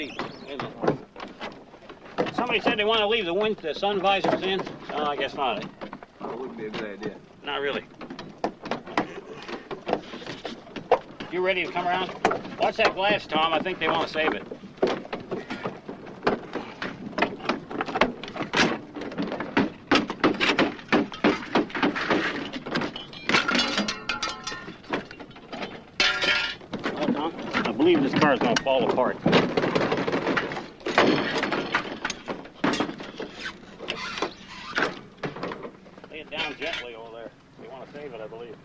cheap, isn't it? Somebody said they want to leave the sun visors in. Oh, I guess not. That wouldn't be a good idea. Not really. You ready to come around? Watch that glass, Tom. I think they want to save it. Well, Tom, I believe this car is going to fall apart. Lay it down gently over there. They want to save it, I believe.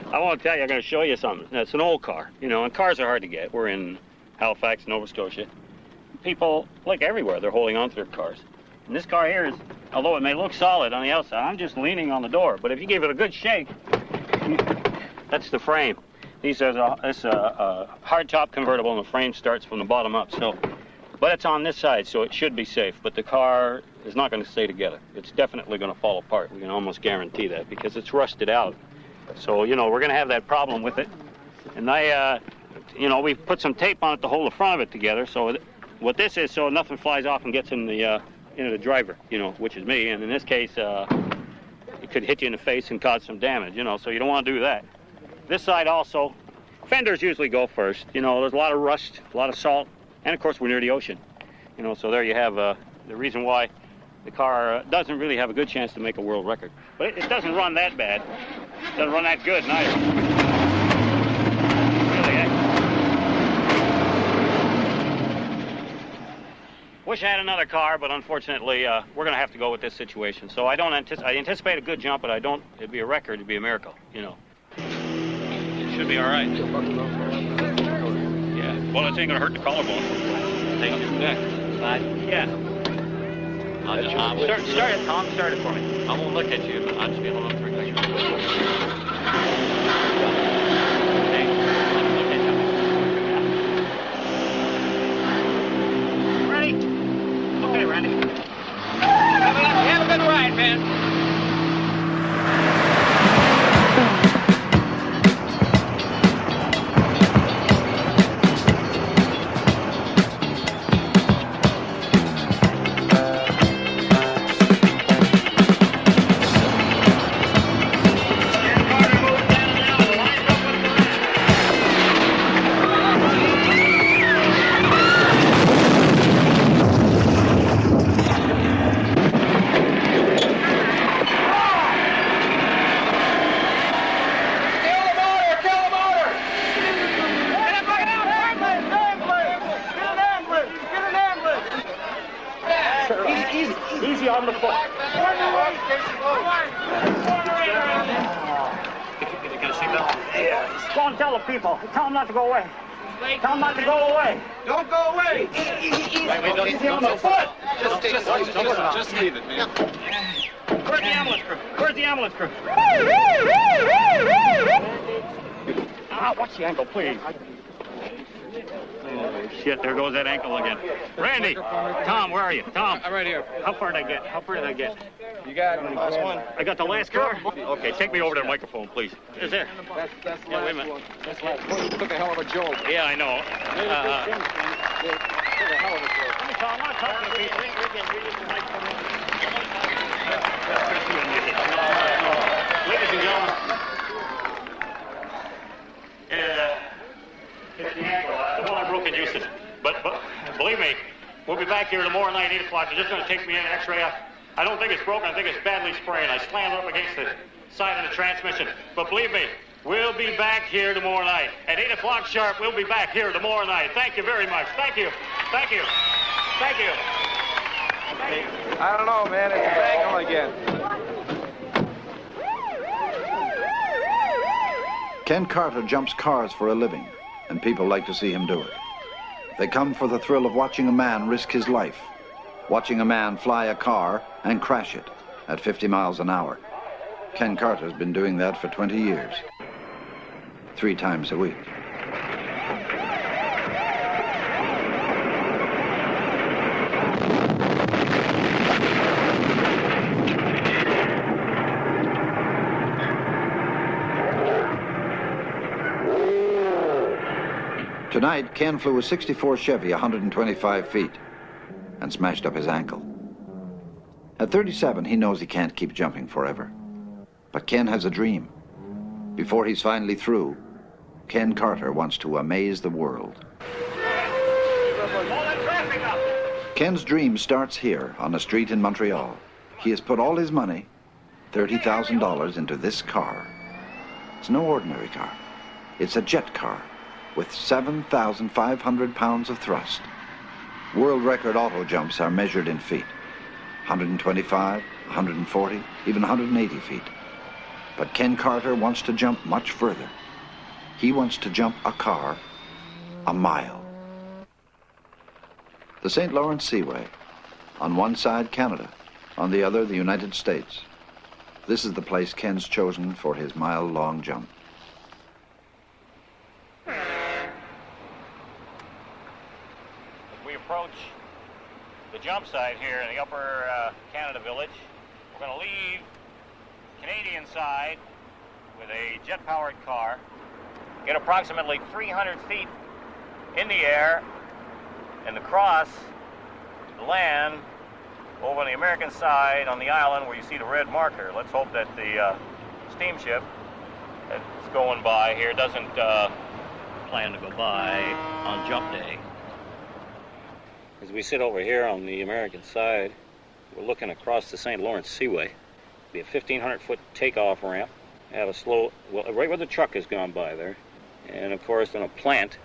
I want to tell you, I'm going to show you something. It's an old car, you know, and cars are hard to get. We're in Halifax, Nova Scotia. People, like everywhere, they're holding on to their cars. And this car here is, although it may look solid on the outside, I'm just leaning on the door. But if you give it a good shake, that's the frame. It's a hardtop convertible, and the frame starts from the bottom up. So, but it's on this side, so it should be safe. But the car is not going to stay together. It's definitely going to fall apart. We can almost guarantee that because it's rusted out. So, you know, we're going to have that problem with it. And we put some tape on it to hold the front of it together. So what this is, so nothing flies off and gets into the driver, you know, which is me. And in this case, it could hit you in the face and cause some damage, you know, so you don't want to do that. This side also, fenders usually go first. You know, there's a lot of rust, a lot of salt, and of course we're near the ocean. You know, so there you have the reason why the car doesn't really have a good chance to make a world record. But it doesn't run that bad. It doesn't run that good neither. Really, Wish I had another car, but unfortunately, we're going to have to go with this situation. So I anticipate a good jump, but it'd be a record, it'd be a miracle, you know. It should be all right. Yeah. Well, it ain't going to hurt the collarbone. Take off your neck. Yeah. I'll just Start it, Tom. Start it for me. I won't look at you, but I'll just be able to look through the picture. Ready? Okay, Randy. Have a good ride, man. Easy on the foot. Can I see that? Yeah. Go and tell the people. Tell them not to go away. Tell them not to go away. Don't go away! Easy on the foot. Just leave it, man. Where's the ambulance crew? Where's the ambulance crew? Watch the ankle, please. Oh, shit, there goes that ankle again. Randy! Tom, where are you? Tom. I'm right here. How far did I get? How far did I get? You got it. Last one. I got the last car? Okay, take me over to the microphone, please. Is there? That's the Yeah, wait a last minute. one. That's the last one. You took a hell of a jolt. Yeah, I know. Took a hell of a jolt. Let me talk. I want to talk to the people. We get the microphone. Ladies and gentlemen, it's the ankle. The one I broke in Houston. But believe me, we'll be back here tomorrow night, 8 o'clock. They're just going to take me in an x-ray. I don't think it's broken. I think it's badly sprained. I slammed up against the side of the transmission. But believe me, we'll be back here tomorrow night. At 8 o'clock sharp, we'll be back here tomorrow night. Thank you very much. Thank you. Thank you. Thank you. Thank you. I don't know, man. It's his ankle again. Ken Carter jumps cars for a living, and people like to see him do it. They come for the thrill of watching a man risk his life, watching a man fly a car and crash it at 50 miles an hour. Ken Carter's been doing that for 20 years, 3 times a week. Tonight, Ken flew a 64 Chevy 125 feet and smashed up his ankle. At 37, he knows he can't keep jumping forever. But Ken has a dream. Before he's finally through, Ken Carter wants to amaze the world. Ken's dream starts here on a street in Montreal. He has put all his money, $30,000, into this car. It's no ordinary car. It's a jet car with 7,500 pounds of thrust. World record auto jumps are measured in feet. 125, 140, even 180 feet. But Ken Carter wants to jump much further. He wants to jump a car a mile. The St. Lawrence Seaway. On one side, Canada. On the other, the United States. This is the place Ken's chosen for his mile-long jump. As we approach the jump site here in the upper Canada Village, we're going to leave Canadian side with a jet-powered car, get approximately 300 feet in the air, and cross the land over on the American side on the island where you see the red marker. Let's hope that the steamship that's going by here doesn't plan to go by on jump day. As we sit over here on the American side, we're looking across the St. Lawrence Seaway. Be a 1,500-foot takeoff ramp. Have a slow, well, right where the truck has gone by there. And of course, then a plant,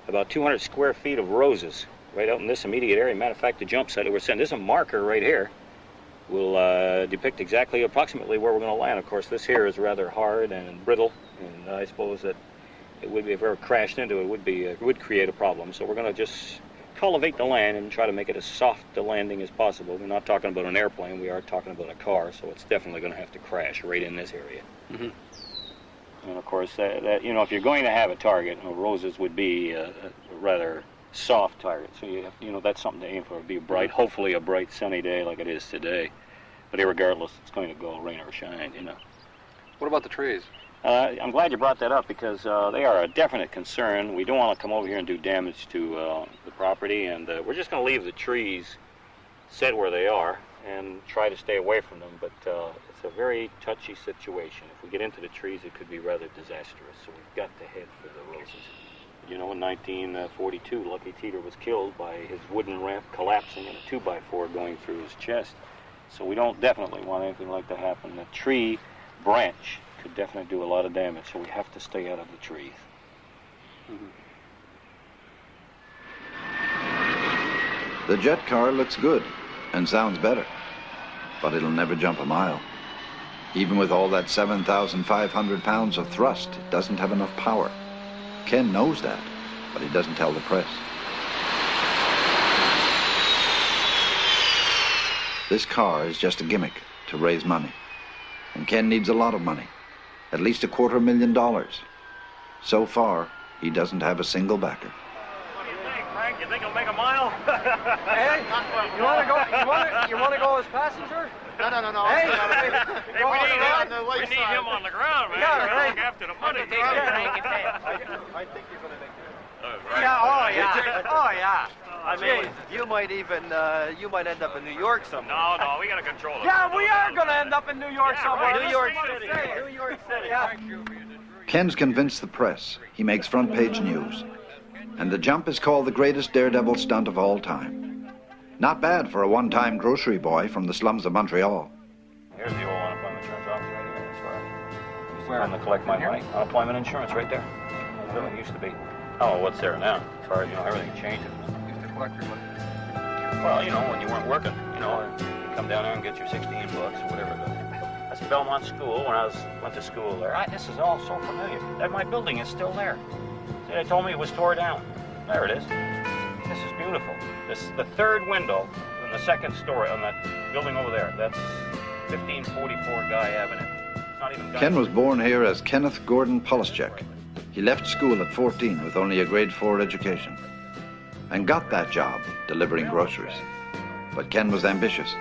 about 200 square feet of roses right out in this immediate area. Matter of fact, the jump site that we're sending, this is a marker right here, will depict exactly, approximately where we're going to land. Of course, this here is rather hard and brittle, and I suppose that it would be, if we ever crashed into it, it would create a problem. So we're going to just cultivate the land and try to make it as soft a landing as possible. We're not talking about an airplane, we are talking about a car, so it's definitely going to have to crash right in this area. Mm-hmm. And of course, that you know, if you're going to have a target, roses would be a rather soft target. So you know, that's something to aim for. It'd be bright, hopefully a bright sunny day like it is today. But irregardless, it's going to go rain or shine, you know. What about the trees? I'm glad you brought that up because they are a definite concern. We don't want to come over here and do damage to the property, and we're just going to leave the trees set where they are and try to stay away from them. But it's a very touchy situation. If we get into the trees, it could be rather disastrous. So we've got to head for the roses. You know, in 1942, Lucky Teeter was killed by his wooden ramp collapsing and a 2x4 going through his chest. So we don't definitely want anything like that to happen. The tree branch could definitely do a lot of damage, so we have to stay out of the trees. Mm-hmm. The jet car looks good and sounds better, but it'll never jump a mile. Even with all that 7,500 pounds of thrust, it doesn't have enough power. Ken knows that, but he doesn't tell the press. This car is just a gimmick to raise money. And Ken needs a lot of money, at least $250,000. So far, he doesn't have a single backer. What do you think, Frank? You think he'll make a mile? Hey, you want to go? You want to go as passenger? No. Hey, Hey, we need him on the ground, man. Yeah, We're right. look after the money. I think you're going to make it. Yeah, Oh yeah. I mean, you might end up in New York somewhere. No, we got to control it. Yeah, we are going to end up in New York somewhere. right. New York City. New York City. Yeah. Ken's convinced the press. He makes front-page news. And the jump is called the greatest daredevil stunt of all time. Not bad for a one-time grocery boy from the slums of Montreal. Here's the old unemployment insurance office right here. That's where I used to collect my money. Unemployment insurance right there. Well, it used to be. Oh, what's there now? As far as, you know, everything changed. Used to collect your money. Well, you know, when you weren't working, you know, you come down there and get your 16 bucks or whatever. That's Belmont School when I went to school there. This is all so familiar. That my building is still there. See, they told me it was tore down. There it is. This is beautiful. This is the third window in the second story on that building over there. That's 1544 Guy Avenue. It's not even Guy. Ken was born here as Kenneth Gordon Polischek. He left school at 14 with only a grade 4 education and got that job delivering groceries. But Ken was ambitious.